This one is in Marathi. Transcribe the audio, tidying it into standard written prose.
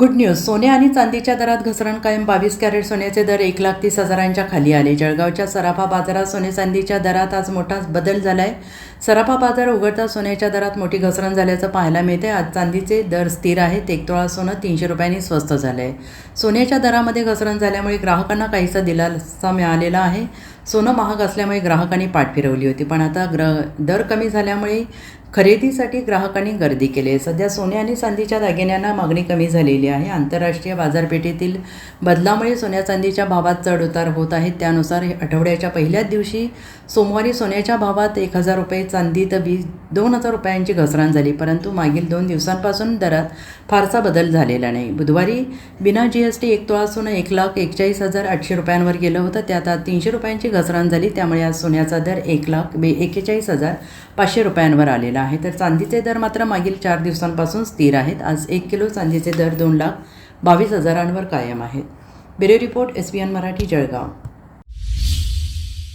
Good news. सोने आणि चांदीच्या दरात घसरण कायम. 22 कॅरेट सोन्याचे दर 1,30,000च्या खाली आले. जळगावच्या सराफा बाजारात सोने चांदीच्या दरात आज मोठा बदल झाला आहे. सराफा बाजार उघडता सोन्याच्या दरात मोठी घसरण झाल्याचं पाहायला मिळते. आज चांदीचे दर स्थिर आहेत. 1 तोळा सोनं 300 रुपयांनी स्वस्त झालं आहे. सोन्याच्या दरामध्ये घसरण झाल्यामुळे ग्राहकांना काहीसा दिलासा मिळालेला आहे. सोनं महाग असल्यामुळे ग्राहकांनी पाठ फिरवली होती, पण आता दर कमी झाल्यामुळे खरेदीसाठी ग्राहकांनी गर्दी केली आहे. सध्या सोने आणि चांदीच्या दागिन्यांना मागणी कमी झालेली आहे. आंतरराष्ट्रीय बाजारपेठेतील बदलामुळे सोन्या चांदीच्या भावात चढ उतार होत आहेत. त्यानुसार आठवड्याच्या पहिल्याच दिवशी सोमवारी सोन्याच्या भावात 1,000 रुपये, चांदीत 2,000 रुपयांची घसरण झाली, परंतु मागील 2 दिवसांपासून दरात फारसा बदल झालेला नाही. बुधवारी बिना GST 1 तोळा सोनं 1,41,800 रुपयांवर गेलं होतं. त्यात आज 300 रुपयांची घसरण झाली. त्यामुळे आज सोन्याचा दर 1,41,500 रुपयांवर आलेला आहे. तर चांदीचे दर मात्र मागील 4 दिवसांपासून स्थिर आहेत. आज 1 किलो चांदीचे दर 2,22,000 कायम आहेत. Bureau report, SBN Marathi, Jalgaon.